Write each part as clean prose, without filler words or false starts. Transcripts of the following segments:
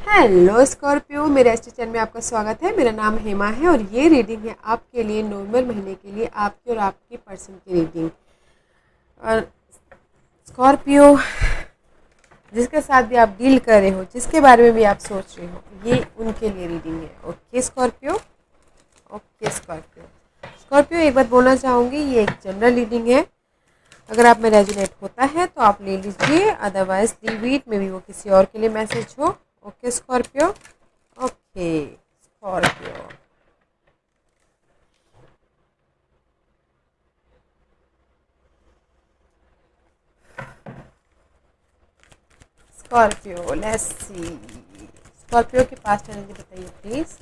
Hello Scorpio, मेरे astro channel में आपका स्वागत है। मेरा नाम हेमा है और ये रीडिंग है आपके लिए नवंबर महीने के लिए, आपकी और आपके पर्सन की रीडिंग। और स्कॉर्पियो, जिसके साथ भी आप डील कर रहे हो, जिसके बारे में भी आप सोच रहे हो, ये उनके लिए रीडिंग है। Okay Scorpio, okay Scorpio. Scorpio, एक बात बोलना चाहूँगी, ये एक जनरल रीडिंग है। अगर आप में रेजोनेट होता है तो आप ले लीजिए, otherwise leave it, maybe वो किसी और के लिए मैसेज हो। Okay Scorpio, okay Scorpio. Scorpio, let's see. Scorpio की पास्ट एनर्जी बताइए please.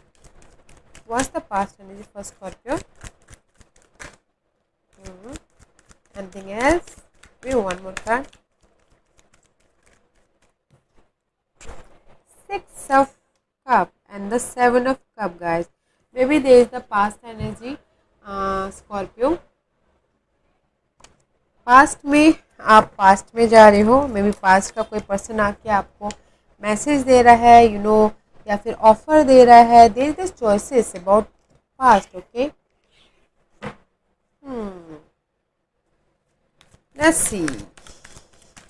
What's the past energy for Scorpio? Anything else? We one more card. Six of cup and the seven of cup, guys. Maybe there is the past energy, Scorpio. Past में आप past में जा रहे हो, may be past का कोई person आके आपको मैसेज दे रहा है, या फिर ऑफर दे रहा है। There is choices about past. Okay, let's see.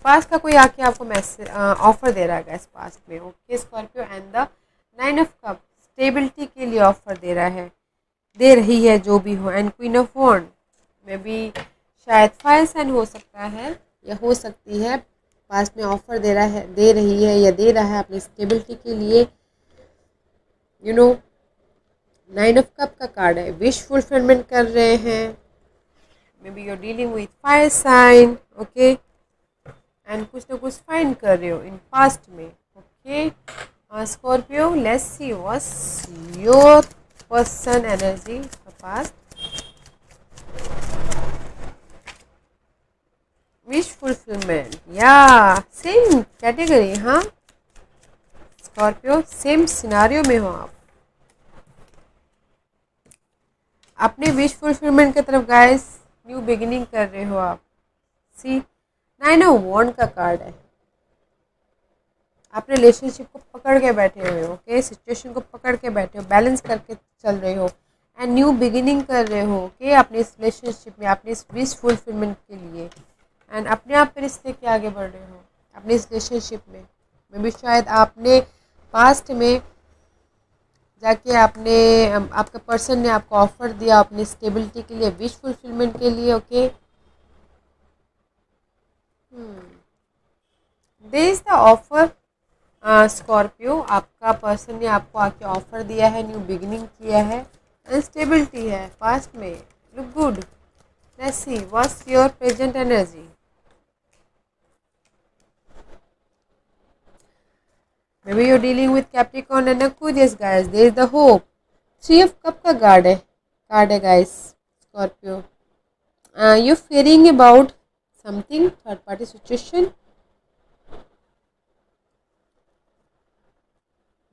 Past का कोई आके आपको मैसेज ऑफर दे रहा है गैस पास्ट में। Okay Scorpio, and the nine of cup stability के लिए ऑफर दे रहा है, दे रही है, जो भी हो। एंड क्वीन ऑफ वॉन्ड में भी शायद फायर साइन हो सकता है या हो सकती है। पास्ट में ऑफर दे रहा है, दे रही है या दे रहा है अपनी स्टेबिलिटी के लिए। नाइन ऑफ कप का कार्ड है, विश फुलफिलमेंट कर रहे हैं। Maybe you're dealing with fire sign. Okay, and कुछ ना कुछ फाइंड कर रहे हो इन पास्ट में। Okay Scorpio, let's see what's your person energy past. Wish fulfilment, या सेम कैटेगरी। हाँ स्कॉर्पियो, सेम सिनारियो में हो आप। अपने विश फुलफिलमेंट की तरफ गाइस न्यू बिगिनिंग कर रहे हो आप। सी, नाइन ऑफ वॉन्ड का कार्ड है। आप रिलेशनशिप को पकड़ के बैठे हुए हो। ओके, सिचुएशन को पकड़ के बैठे हो, बैलेंस करके चल रहे हो, एंड न्यू बिगिनिंग कर रहे हो। ओके, अपने इस रिलेशनशिप में, अपने इस विश फुलफिलमेंट के लिए, एंड अपने आप पे रिश्ते के आगे बढ़ रहे हो अपने इस रिलेशनशिप में। मे भी शायद आपने पास्ट में जाके आपने आपका पर्सन ने आपको ऑफर दिया अपनी स्टेबिलिटी के लिए, विश फुलफिलमेंट के लिए। Okay, there is the offer Scorpio. आपका पर्सन ने आपको आके ऑफर दिया है, न्यू बिगिनिंग किया है, एंड स्टेबिलिटी है पास्ट में। Look good. Let's see what's your present energy. Maybe you're dealing with Capricorn and Aquarius, guys. There is the hope. Three of Cup का कार्ड है guys. Scorpio. You're fearing about something, third party situation.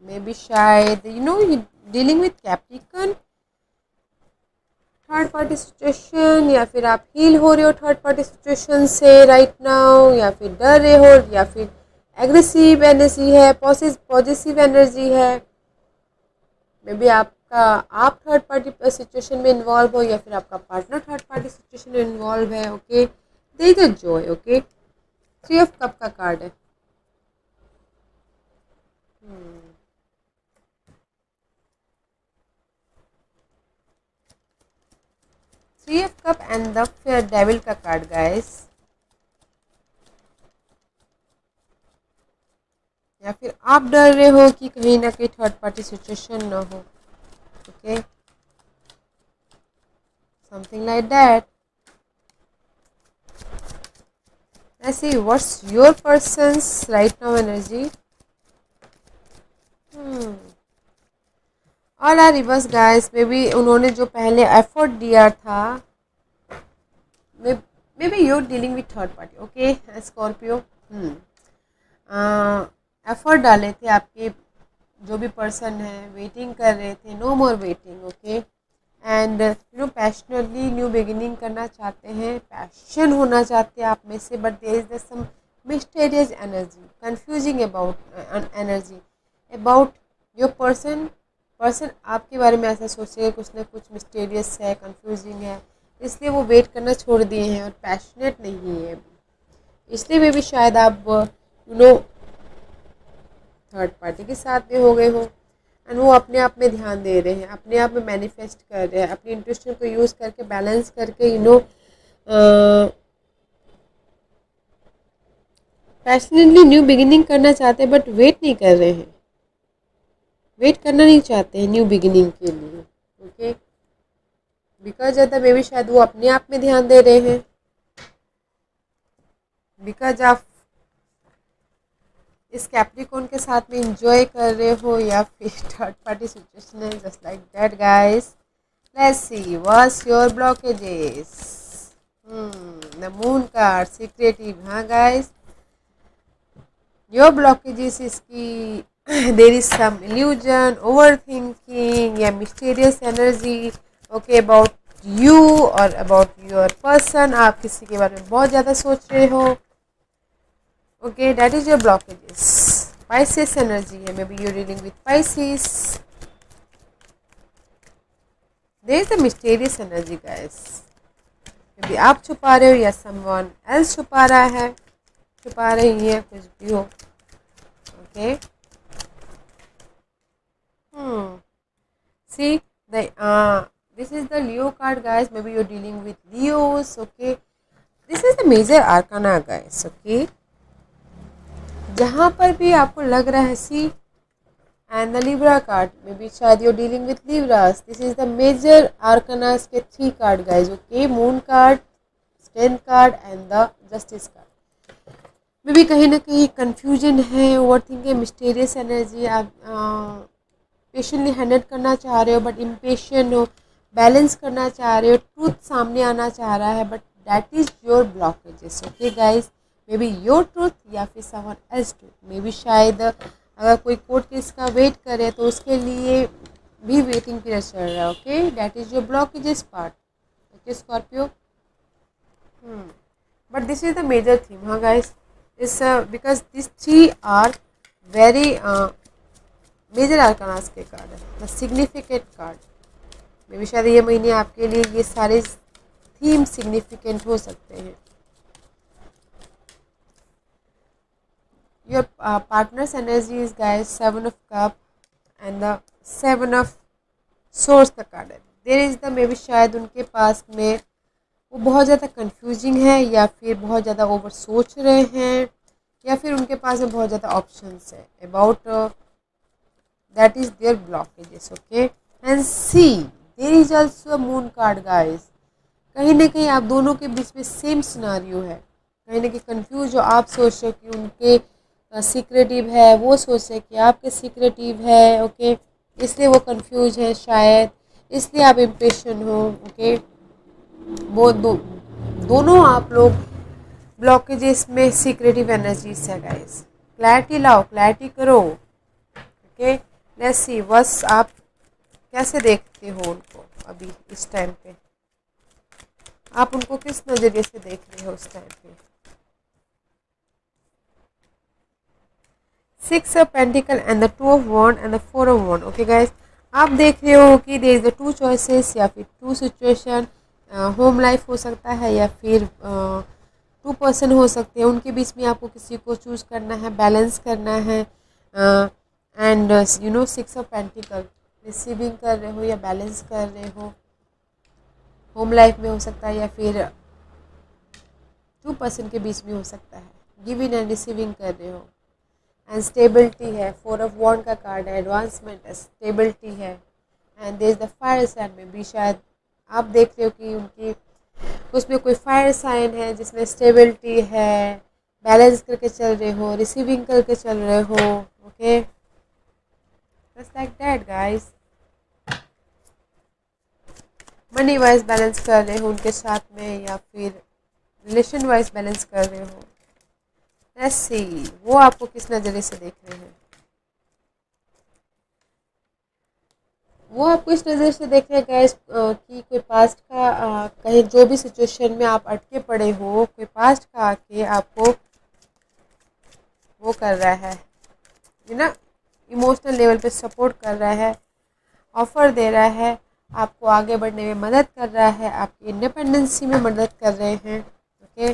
Maybe शायद you're dealing with Capricorn. Third party situation, या फिर आप heal हो रहे हो third party situation से राइट नाउ, या फिर डर रहे हो, या फिर एग्रेसिव एनर्जी है, पॉजिटिव एनर्जी है। मे बी आप थर्ड पार्टी सिचुएशन में इन्वॉल्व हो, या फिर आपका पार्टनर थर्ड पार्टी सिचुएशन में इन्वॉल्व है। Okay, they is a joy. Okay, three of cup का कार्ड है। Three of cup and the fear devil का कार्ड गाइस। या फिर आप डर रहे हो कि कहीं ना कहीं थर्ड पार्टी सिचुएशन ना हो। Okay, something like that. Let's see what's your person's right now energy. और are reverse guys, maybe उन्होंने जो पहले एफर्ट दिया था, maybe you're dealing with third party. Okay Scorpio, effort डाले थे आपके जो भी पर्सन है, वेटिंग कर रहे थे, no more waiting. Okay, and passionately new beginning करना चाहते हैं, पैशन होना चाहते हैं आप में से, but there is some mysterious energy, confusing about energy, about your person. Person आपके बारे में ऐसा सोचेगा कुछ ना कुछ मिस्टीरियस है, कंफ्यूजिंग है, इसलिए वो वेट करना छोड़ दिए हैं और पैशनेट नहीं है, इसलिए वे भी शायद आप थर्ड पार्टी के साथ में हो गए हो एंड वो अपने आप में ध्यान दे रहे हैं, अपने आप में मैनिफेस्ट कर रहे हैं, अपनी इंट्यूशन को यूज़ करके बैलेंस करके पैशनेटली न्यू बिगिनिंग करना चाहते हैं, बट वेट नहीं कर रहे हैं, वेट करना नहीं चाहते हैं न्यू बिगिनिंग के लिए। Okay, because of the may be शायद वो अपने आप में ध्यान दे रहे हैं, बिकॉज ऑफ इस कैप्रिकॉर्न के साथ में इंजॉय कर रहे हो या फिर थर्ड पार्टी सिचुएशन है, just like that guys. Let's see what's your blockages. The moon card secretive, हाँ गाइस, योर ब्लॉकेजेस इसकी there is some illusion, overthinking या mysterious energy, okay, about you और अबाउट योर पर्सन। आप किसी के बारे में बहुत ज़्यादा सोच रहे हो, okay, that is your blockages. Pisces energy है, maybe you're dealing with Pisces. There is a mysterious energy guys, maybe आप छुपा रहे हो या someone else छुपा रहा है, छुपा रही है, कुछ भी हो। okay, see the this is the Leo card guys, maybe you're dealing with Leos, okay, this is the major arcana guys, okay, जहाँ पर भी आपको लग रहा है, see and the Libra card में भी शायद you dealing with Libras, this is the major arcanas के 3 card guys, okay, moon card, strength card and the justice card. में भी कहीं ना कहीं कंफ्यूजन है, ओवर थिंकिंग, मिस्टीरियस एनर्जी, आप पेशेंटली हैंडल करना चाह रहे हो बट इम्पेशेंट हो, बैलेंस करना चाह रहे हो, ट्रूथ सामने आना चाह रहा है, but that is your blockages, okay guys, may be your truth या फिर someone else truth, may be शायद अगर कोई कोर्ट केस का वेट करे तो उसके लिए भी वेटिंग पीरियड चल रहा है, okay, that is your blockages part, okay Scorpio. But this is the major theme, हाँ गाइस, इस because this 3 are very major arcanas के कार्ड है, the significant card, maybe शायद ये महीने आपके लिए ये सारे थीम सिग्निफिकेंट हो सकते हैं। Your partner's energy is guys 7 of cup and the 7 of swords का कार्ड है। There is the may be शायद उनके पास में वो बहुत ज़्यादा कंफ्यूजिंग है या फिर बहुत ज़्यादा ओवर सोच रहे हैं या फिर उनके पास में बहुत ज़्यादा ऑप्शंस है, about that is there blockages, okay, and see there is also moon card guys, कहीं ना कहीं आप दोनों के बीच में सेम सिनारियो है, कहीं ना कहीं कंफ्यूज हो, आप सोच रहे हो कि उनके सीक्रेटिव है, वो सोच रहे कि आपके सीक्रेटिव है, ओके, इसलिए वो कंफ्यूज है शायद, इसलिए आप इम्पेशेंट हो, ओके, वो दोनों आप लोग ब्लॉकेजेस में सीक्रेटिव एनर्जीज है गाइस। क्लैरिटी लाओ, क्लैरिटी करो, ओके, लेट्स सी बस आप कैसे देखते हो उनको अभी इस टाइम पे, आप उनको किस नज़रिए से देख रहे हो उस टाइम पे। 6 of Pentacle and the 2 of Wand and the 4 of Wand, okay guys, आप देख रहे हो कि देयर इज द 2 चॉइसेस या फिर 2 सिचुएशन, होम लाइफ हो सकता है या फिर 2 पर्सन हो सकते हैं, उनके बीच में आपको किसी को चूज़ करना है, बैलेंस करना है, एंड 6 ऑफ पेंटिकल, रिसीविंग कर रहे हो या बैलेंस कर रहे हो, होम लाइफ में हो सकता है या फिर 2 पर्सन के बीच में हो सकता है, गिविंग एंड रिसीविंग कर रहे हो, एंड स्टेबिलिटी है, 4 ऑफ वॉन्ड का कार्ड है, एडवांसमेंट है, स्टेबिलिटी है, and there is the fire sign में भी शायद आप देख रहे हो कि उनकी उसमें कोई फायर साइन है जिसमें स्टेबिलिटी है, बैलेंस करके चल रहे हो, रिसीविंग करके चल रहे हो, okay, just like that guys, money wise balance कर रहे हो उनके साथ में या फिर रिलेशन वाइज बैलेंस कर रहे हो, लेट्स सी वो आपको किस नज़रिए से देख रहे हैं, वो आपको इस नज़र से देख रहे हैं गाइस कि कोई पास्ट का कहीं जो भी सिचुएशन में आप अटके पड़े हो, कोई पास्ट का आके आपको वो कर रहा है, इमोशनल लेवल पे सपोर्ट कर रहा है, ऑफर दे रहा है, आपको आगे बढ़ने में मदद कर रहा है, आपकी इंडिपेंडेंसी में मदद कर रहे हैं। Okay,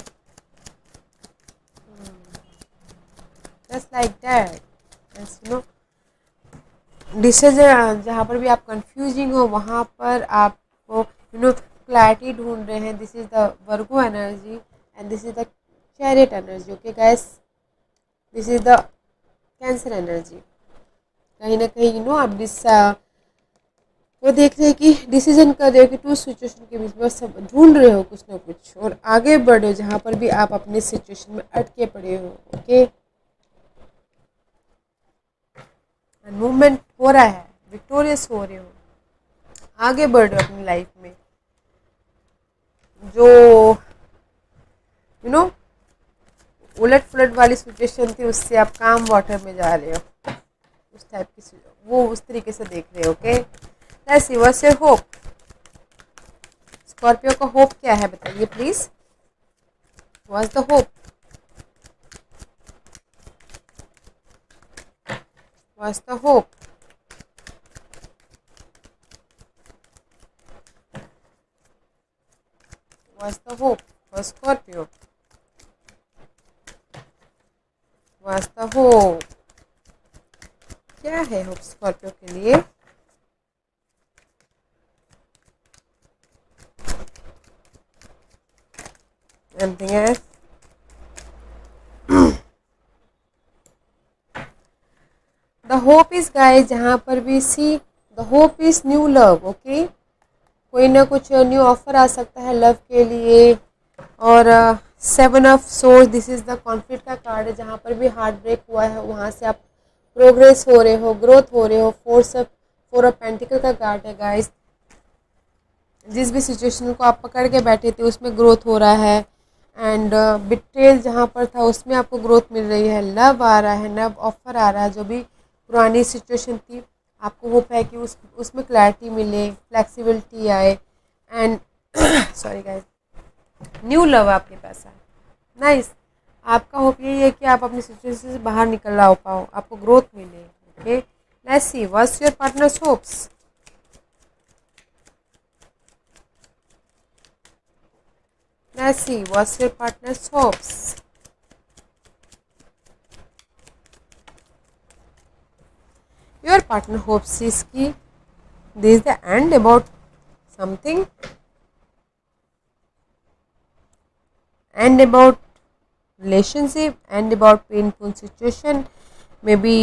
just like that, you know. Decision जहाँ पर भी आप कंफ्यूजिंग हो वहाँ पर आपको क्लैरिटी ढूंढ रहे हैं। This is the Virgo energy and this is the chariot energy. Okay guys, this is the cancer energy. कहीं ना कहीं आप वो देख रहे हैं कि डिसीजन कर रहे हो कि टू सिचुएशन के बीच में सब ढूंढ रहे हो कुछ ना कुछ और आगे बढ़ रहे हो जहाँ पर भी आप अपने सिचुएशन में अटके पड़े हो। ओके, मूवमेंट हो रहा है, विक्टोरियस हो रहे हो, आगे बढ़ रहे हो अपनी लाइफ में। जो उलट पुलट वाली सिचुएशन थी उससे आप काम वाटर में जा रहे हो, उस टाइप की वो उस तरीके से देख रहे हो। Okay, let's see what's your hope. Scorpio का होप क्या है बताइए please, what's the hope, what's the hope. What's the hope for Scorpio? What's the hope? क्या है होप स्कॉर्पियो के लिए? Anything else? The hope is guys, जहाँ पर भी सी the hope is new love. Okay, कोई ना कुछ न्यू ऑफर आ सकता है लव के लिए। और 7 of source, this is the conflict का कार्ड है। जहाँ पर भी हार्ट ब्रेक हुआ है वहाँ से आप प्रोग्रेस हो रहे हो, ग्रोथ हो रहे हो। 4 ऑफ पेंटिकल का कार्ड है गाइस। जिस भी सिचुएशन को आप पकड़ के बैठे थे उसमें ग्रोथ हो रहा है। एंड बिट्रेल जहाँ पर था उसमें आपको ग्रोथ मिल रही है। लव आ रहा है, लव ऑफर आ रहा है। जो भी पुरानी सिचुएशन थी आपको होप है कि उसमें क्लैरिटी मिले, फ्लेक्सिबिलिटी आए and sorry guys, new love आपके पास आए। नाइस, आपका होप यही है कि आप अपनी सिचुएशन से बाहर निकल रहा पाओ, आपको ग्रोथ मिले। Okay, let's see what's your partners hopes. Let's see what's your partner's hopes. Your partner hopes is कि this is the end about something, and about relationship, and about painful situation. Maybe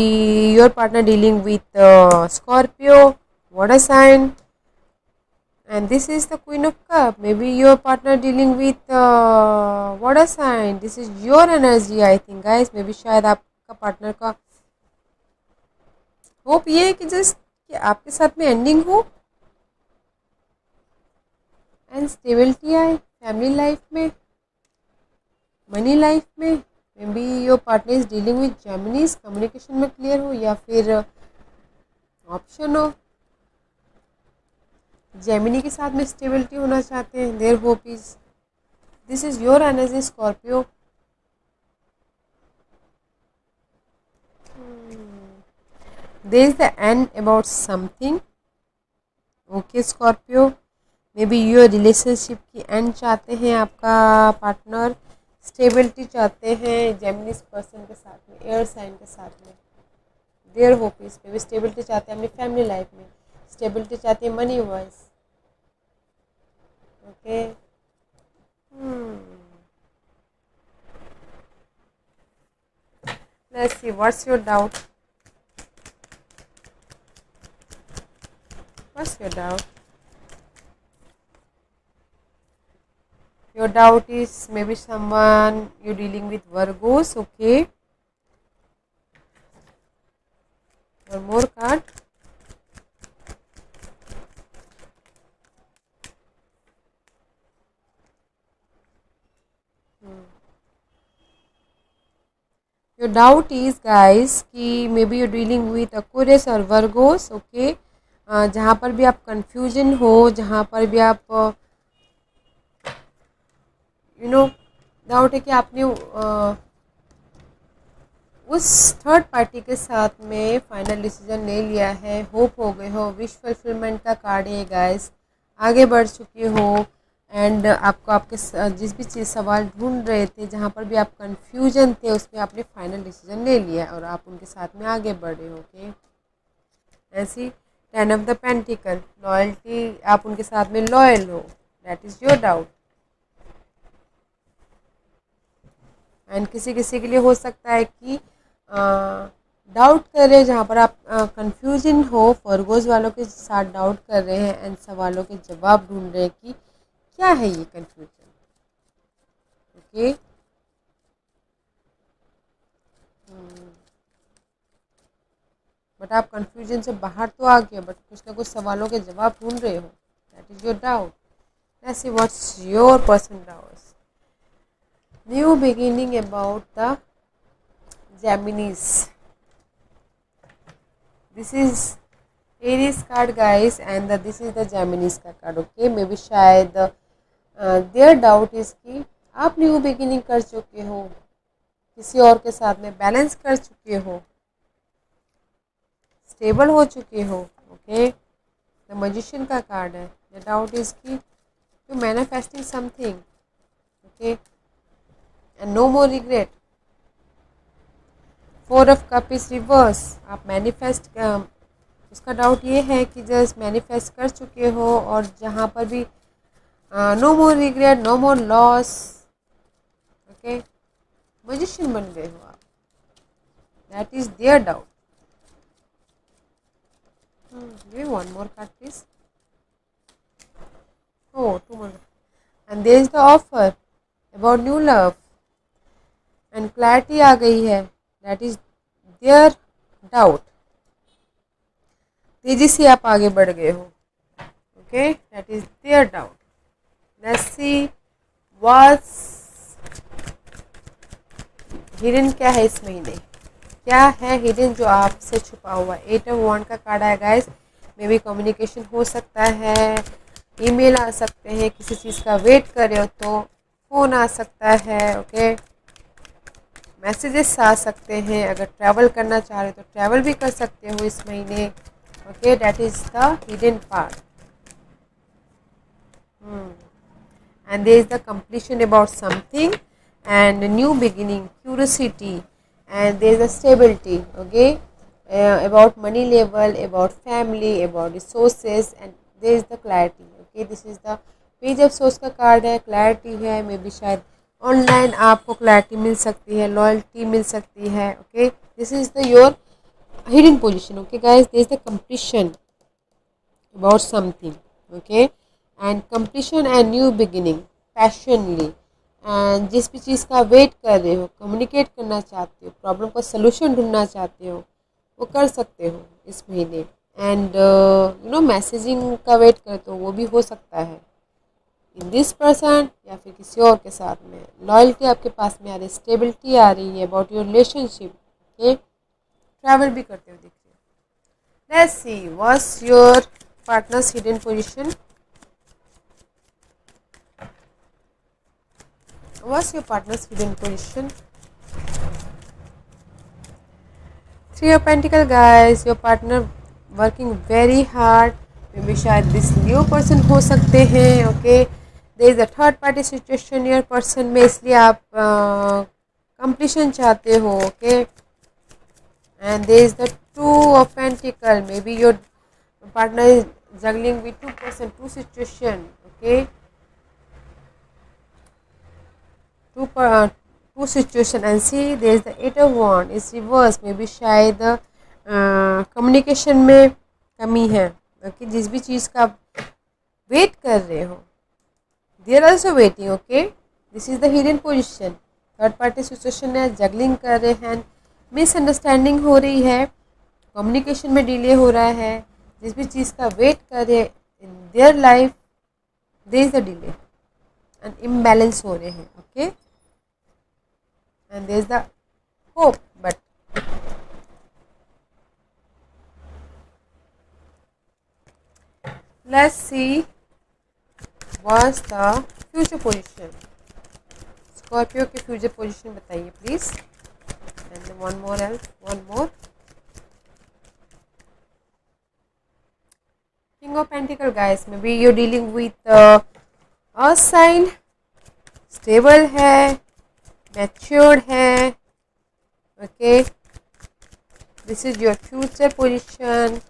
your partner dealing with Scorpio, water sign, and this is the Queen of Cup. Maybe your partner dealing with water sign. This is your energy I think guys. Maybe शायद आपका partner का hope ये है कि just कि आपके साथ में एंडिंग हो एंड स्टेबिलिटी आए फैमिली लाइफ में, मनी लाइफ में। Maybe your partner is dealing with Geminis, communication में क्लियर हो, या फिर ऑप्शन हो जेमिनी के साथ में स्टेबिलिटी होना चाहते हैं। There hope is, this is your energy Scorpio. There is the end about something. Okay Scorpio, maybe your relationship की एंड चाहते हैं आपका पार्टनर, स्टेबिलिटी चाहते हैं जेमिनीज पर्सन के साथ में, एयर साइन के साथ में। There hope is, maybe stability चाहते हैं अपनी फैमिली लाइफ में, स्टेबिलिटी चाहते हैं money wise. Okay, let's see what's your doubt, what's your doubt? Your doubt is maybe someone you're dealing with Virgos. Okay, one more card. Your doubt is guys कि maybe you're dealing with Aquarius or Virgos. Okay, जहाँ पर भी आप confusion हो, जहाँ पर भी आप डाउट है कि आपने उस थर्ड पार्टी के साथ में फाइनल डिसीजन ले लिया है, होप हो गए हो, विश फुलफिलमेंट का कार्ड है गाइस, आगे बढ़ चुके हो एंड आपको आपके जिस भी चीज़ सवाल ढूंढ रहे थे, जहाँ पर भी आप कंफ्यूजन थे, उसमें आपने फाइनल डिसीजन ले लिया और आप उनके साथ में आगे बढ़ रहे हो। ओके, ऐसी 10 ऑफ द पेंटिकल, लॉयल्टी, आप उनके साथ में लॉयल हो, that is your doubt. And किसी किसी के लिए हो सकता है कि डाउट कर रहे हैं, जहाँ पर आप कंफ्यूजन हो, फॉरगोज वालों के साथ डाउट कर रहे हैं एंड सवालों के जवाब ढूंढ रहे हैं कि क्या है ये कंफ्यूजन। ओके, बट आप कंफ्यूजन से बाहर तो आ गए, बट कुछ ना कुछ सवालों के जवाब ढूंढ रहे हो, that is your doubt. Let's see what's your person doubts. New beginning about the Geminis. This is Aries card guys and this is the Geminis का card. Okay, मे बी शायद their doubt is कि आप new beginning कर चुके हो, किसी और के साथ में बैलेंस कर चुके हो, स्टेबल हो चुके हो। ओके, द मैजिशियन का कार्ड है। द डाउट इज कि you manifesting something, okay, and no more regret. 4 of cup is reverse, आप मैनिफेस्ट, उसका डाउट ये है कि जस्ट मैनिफेस्ट कर चुके हो और जहाँ पर भी no more regret, no more loss. Okay, magician बन गए हो आप, that is their doubt. Give one more card please. Oh, 2 more. And there is the offer about new love and clarity आ गई है, that is their doubt। तेजी से आप आगे बढ़ गए हो, okay, that is their doubt। Let's see what's hidden, क्या है इस महीने, क्या है हिडन जो आपसे छुपा हुआ है। 8 ऑफ वॉन्ड का कार्ड है गाइस, मे भी कम्युनिकेशन हो सकता है, ईमेल आ सकते हैं, किसी चीज़ का वेट कर रहे हो तो फ़ोन आ सकता है। ओके, मैसेजेस आ सकते हैं, अगर ट्रैवल करना चाह रहे हो तो ट्रैवल भी कर सकते हो इस महीने। Okay, that is the hidden part. And there is the completion about something and new beginning, curiosity, and there is a stability, okay, about money level, about family, about resources, and there is the clarity। okay, this is the page of swords का card है, clarity है, maybe शायद online आपको clarity मिल सकती है, loyalty मिल सकती है। Okay, this is the your hidden position. Okay guys, this is the completion about something, okay, and completion and new beginning, passionately, and जिस भी चीज़ का वेट कर रहे हो, कम्युनिकेट करना चाहते हो, प्रॉब्लम का सलूशन ढूंढना चाहते हो, वो कर सकते हो इस महीने। एंड यू नो मैसेजिंग का वेट करते हो, वो भी हो सकता है इन दिस पर्सन या फिर किसी और के साथ में। लॉयल्टी आपके पास में आ रही है, स्टेबिलिटी आ रही है about your relationship. Okay, travel भी करते हो देखिए। Let's see what's your partners hidden position. What's your partner's hidden position? 3 of Pentacles guys, your partner working very hard, maybe शायद this new person हो सकते हैं। okay, there is a third party situation your person में, इसलिए आप completion चाहते हो। okay, and there is the 2 of Pentacles, maybe your partner is juggling with 2 person, 2 situation। okay, two situation, and see there is the 8 of Wands is reverse, may be शायद communication में कमी है। Okay, जिस भी चीज़ का wait कर रहे हो, they are also waiting. Okay, this is the hidden position, third party situation है, जगलिंग कर रहे हैं, मिसअंडरस्टैंडिंग हो रही है, कम्युनिकेशन में डिले हो रहा है, जिस भी चीज़ का वेट कर रहे in their life there is the delay and imbalance हो रहे हैं। Okay, and there is the hope, but let's see what's the future position। Scorpio की फ्यूचर पोजीशन बताइए please, and the one more else, one more. King of Pentacle, guys. Maybe you're dealing with earth sign, stable है, matured है. Okay, this is your future position.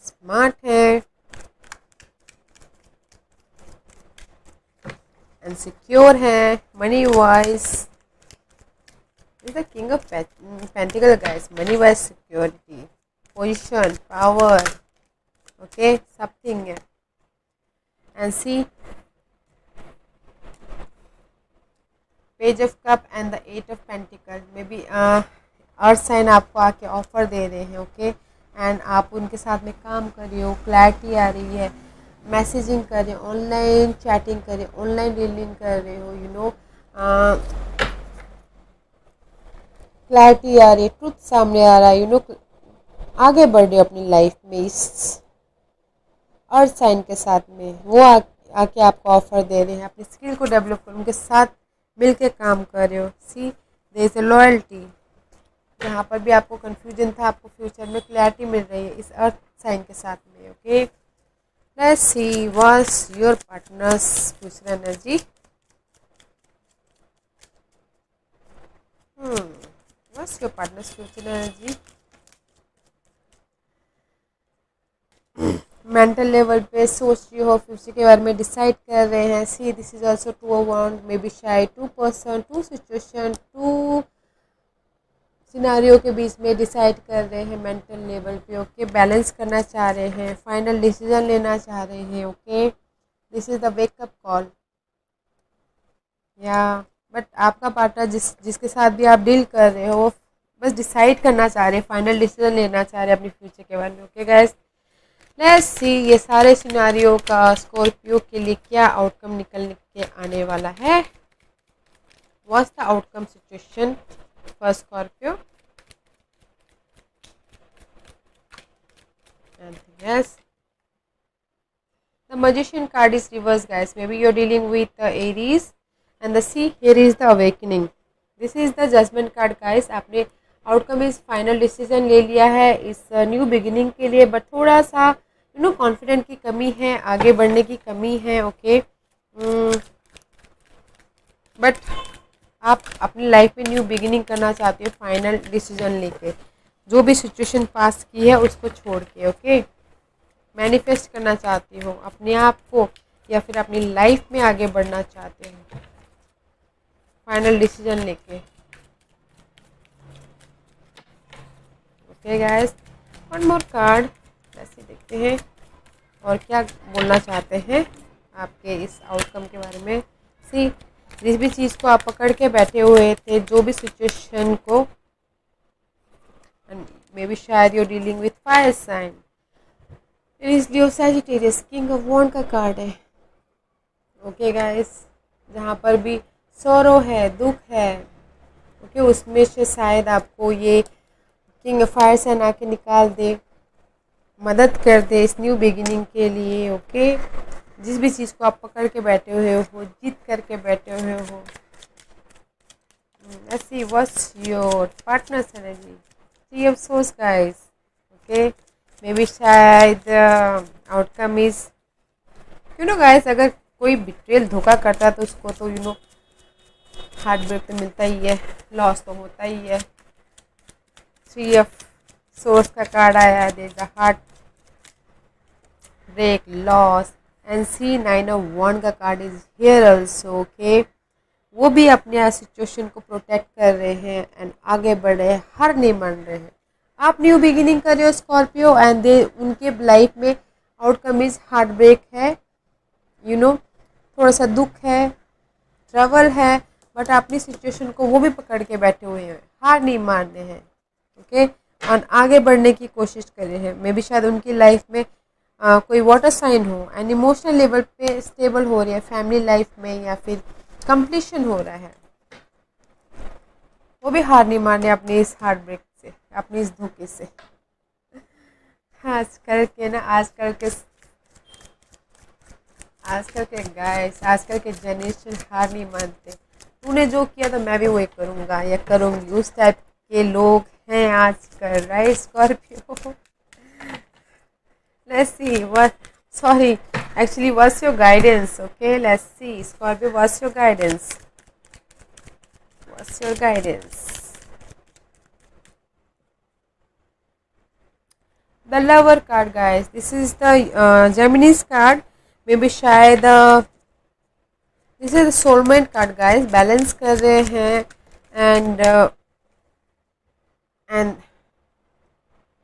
Smart है and secure है. Money wise, this is the King of Pentacle, guys. Money wise, security, position, power. Okay, something है. And see, Page of Cup and the 8 of Pentacles. Maybe earth sign आपको आके offer दे रहे हैं. Okay, and आप उनके साथ में काम कर रहे हो, क्लैरिटी आ रही है, मैसेजिंग कर रहे हो, ऑनलाइन चैटिंग कर रहे हो, ऑनलाइन डीलिंग कर रहे हो, यू नो क्लैरिटी आ रही है, ट्रुथ सामने आ रहा है, यू नो आगे बढ़ रहे हो अपनी लाइफ में इस अर्थ साइन के साथ में. वो आके आपको ऑफर दे रहे हैं. अपनी स्किल को डेवलप करो, उनके साथ मिल के काम कर रहे हो. सी, देयर इज अ लॉयल्टी. यहाँ पर भी आपको कंफ्यूजन था, आपको फ्यूचर में क्लैरिटी मिल रही है इस अर्थ साइन के साथ में. Okay, let's see what's your partners future energy. What's your partners future energy. Mental level पे सोच रही हो, फ्यूचर के बारे में डिसाइड कर रहे हैं. See, this is also two of wands, maybe शायद two person, two situation, two scenario के बीच में डिसाइड कर रहे हैं मेंटल लेवल पे. ओके, बैलेंस करना चाह रहे हैं, फाइनल डिसीजन लेना चाह रहे हैं. Okay, this is the wake up call. या बट आपका पार्टनर जिसके साथ भी आप डील कर रहे हो वो बस डिसाइड करना चाह रहे हैं, फाइनल डिसीजन लेना चाह रहे हैं अपनी फ्यूचर के बारे में. ओके गाइस, लेट्स सी ये सारे सिनारियो का स्कॉर्पियो के लिए क्या आउटकम निकल के आने वाला है. What's the outcome situation for Scorpio. Yes, the Magician card is reversed, guys. Maybe you're dealing with Aries, and the see here is the awakening. This is the Judgment card, guys. आपने outcome इस final decision ले लिया है इस new beginning के लिए, but थोड़ा सा यू नो कॉन्फिडेंट की कमी है, आगे बढ़ने की कमी है. ओके, बट आप अपनी लाइफ में न्यू बिगिनिंग करना चाहते हो फाइनल डिसीजन लेके, जो भी सिचुएशन पास की है उसको छोड़ के. ओके, मैनिफेस्ट करना चाहते हो अपने आप को या फिर अपनी लाइफ में आगे बढ़ना चाहते हो फाइनल डिसीजन लेके. Okay guys, one more card. ऐसे देखते हैं और क्या बोलना चाहते हैं आपके इस आउटकम के बारे में. सी, जिस भी चीज़ को आप पकड़ के बैठे हुए थे, जो भी सिचुएशन को, मे बी शायद you dealing with fire sign. इस लियो सैजिटेरियस, किंग ऑफ वॉन्ड का कार्ड है. ओके गाइस, जहाँ पर भी सौरो है, दुख है, ओके उसमें से शायद आपको ये किंग ऑफ फायर साइन आके निकाल दे, मदद कर दे इस न्यू बिगिनिंग के लिए. ओके, जिस भी चीज़ को आप पकड़ के बैठे हुए हो, जीत करके बैठे हुए हो. Let's see what's your partner's energy. Three of swords, guys. Okay, maybe शायद outcome is you know guys, अगर कोई बिट्रेल धोखा करता है तो उसको तो यू नो हार्ट ब्रेक तो मिलता ही है, लॉस तो होता ही है. थ्री ऑफ सोर्स का कार्ड आया है, there is a heartbreak, loss. And see, nine of वॉन्ड का card is here also. Okay, वो भी अपने सिचुएशन को प्रोटेक्ट कर रहे हैं एंड आगे बढ़ रहे हैं, हार नहीं मान रहे हैं. आप न्यू बिगिनिंग कर रहे हो स्कॉर्पियो, एंड दे उनके लाइफ में आउटकम इज हार्ट ब्रेक है, यू नो थोड़ा सा दुख है, ट्रबल है, बट अपनी सिचुएशन को वो भी पकड़ के बैठे हुए हैं, हार नहीं मान रहे हैं. ओके, और आगे बढ़ने की कोशिश कर रहे हैं. मे बी शायद उनकी लाइफ में कोई वाटर साइन हो एंड इमोशनल लेवल पे स्टेबल हो रही है फैमिली लाइफ में, या फिर कंप्लीशन हो रहा है. वो भी हार नहीं मान रहे अपने इस हार्ट ब्रेक से, अपने इस धोखे से. आजकल के ना, आजकल के गाइस, आजकल के जनरेशन हार नहीं मानते. तूने जो किया तो मैं भी वही करूँगा या करूँगी, उस टाइप के लोग हैं आजकल, right Scorpio. Let's see what, sorry actually what's your guidance, okay, let's see Scorpio, what's your guidance, what's your guidance. The lover card guys, this is the Gemini's card, maybe शायद this is soulmate card guys, balance कर रहे हैं and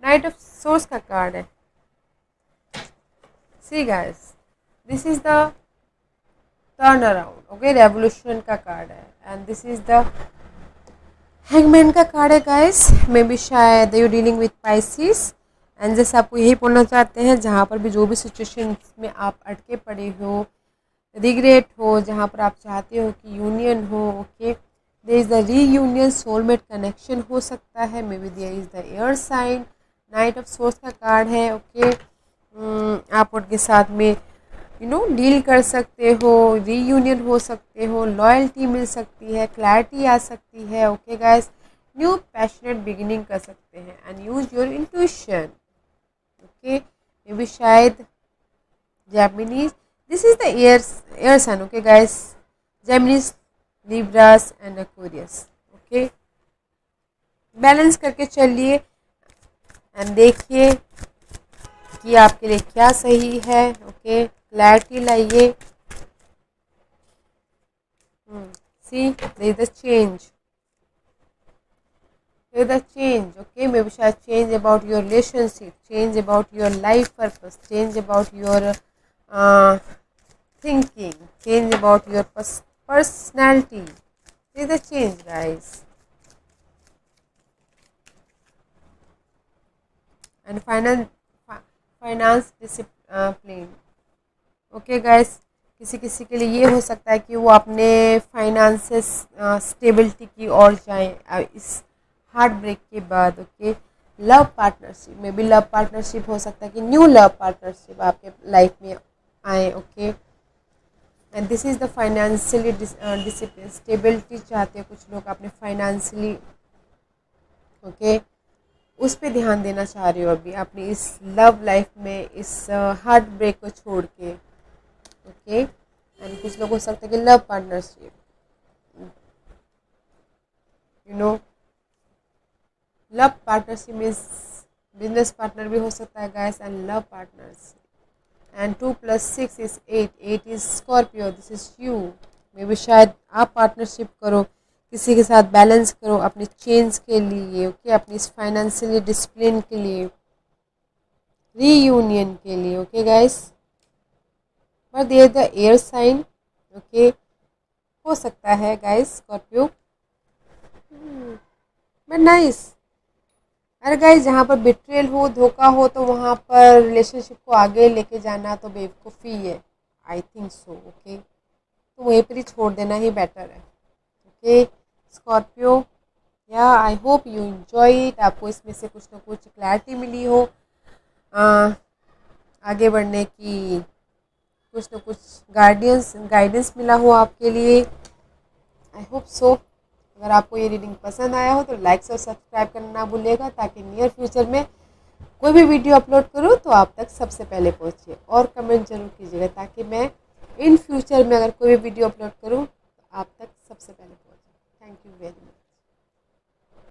night of swords का card है। See guys, this is the turn around, okay, revolution का card है and this is the hangman का card है गाइस, मे बी शायद you dealing with Pisces and जैसे आपको यही बोलना चाहते हैं, जहाँ पर भी जो भी सिचुएशन में आप अटके पड़े हो, रिग्रेट हो, जहाँ पर आप चाहते हो कि यूनियन हो, okay, there is the reunion, soulmate connection हो सकता है, maybe there is the air sign, knight of swords का कार्ड है, ओके, आप उनके साथ में डील कर सकते हो, रीयूनियन हो सकते हो, लॉयल्टी मिल सकती है, क्लैरिटी आ सकती है, okay guys, new passionate beginning कर सकते हैं and use your intuition, okay, maybe शायद Gemini, this is the air sign, okay guys, Gemini, Libras and Aquarius, okay, balance करके चलिए एंड देखिए कि आपके लिए क्या सही है, ओके, क्लैरिटी लाइए। See there is the change, the change, okay, maybe शायद change about your relationship, change about your life purpose, change about your thinking, change about your personality. This is the change guys. And finance discipline, okay guys, किसी किसी के लिए ये हो सकता है कि वो अपने फाइनेंसेस स्टेबिलिटी की ओर जाएं इस हार्ट ब्रेक के बाद, ओके, लव पार्टनरशिप में भी, लव पार्टनरशिप हो सकता है कि न्यू लव पार्टनरशिप आपके लाइफ में आए, okay, and this is the financially discipline, stability चाहते हैं कुछ लोग अपने फाइनेंशियली, ओके, उस पर ध्यान देना चाह रहे हो अभी अपनी इस लव लाइफ में, इस हार्ट ब्रेक को छोड़ के, ओके, एंड कुछ लोग हो सकता है कि love partnership, love partnership means business partner भी हो सकता है guys, and love partners, and 2 + 6 is 8, 8 is Scorpio, this is you, may be शायद आप पार्टनरशिप करो, किसी के साथ बैलेंस करो अपने चेंज के लिए, ओके, अपनी इस फाइनेंशियली डिसिप्लिन के लिए, रीयूनियन के लिए, ओके गाइस, पर there the air sign, okay, हो सकता है गाइस स्कॉर्पियो, बट नाइस। अरे गाइस, जहाँ पर बिट्रेल हो, धोखा हो, तो वहाँ पर रिलेशनशिप को आगे लेके जाना तो बेवकूफ़ी है, आई थिंक सो, ओके, तो वहीं पर ही छोड़ देना ही बेटर है, ओके स्कॉर्पियो। या I hope you enjoy it, आपको इसमें से कुछ ना कुछ क्लैरिटी मिली हो, आगे बढ़ने की कुछ ना कुछ गाइडेंस मिला हो आपके लिए, आई होप सो। अगर आपको ये रीडिंग पसंद आया हो तो लाइक और सब्सक्राइब करना ना भूलिएगा, ताकि नियर फ्यूचर में कोई भी वीडियो अपलोड करूँ तो आप तक सबसे पहले पहुँचे, और कमेंट जरूर कीजिएगा ताकि मैं इन फ्यूचर में अगर कोई भी वीडियो अपलोड करूँ तो आप तक सबसे पहले पहुँचे। Thank you very much.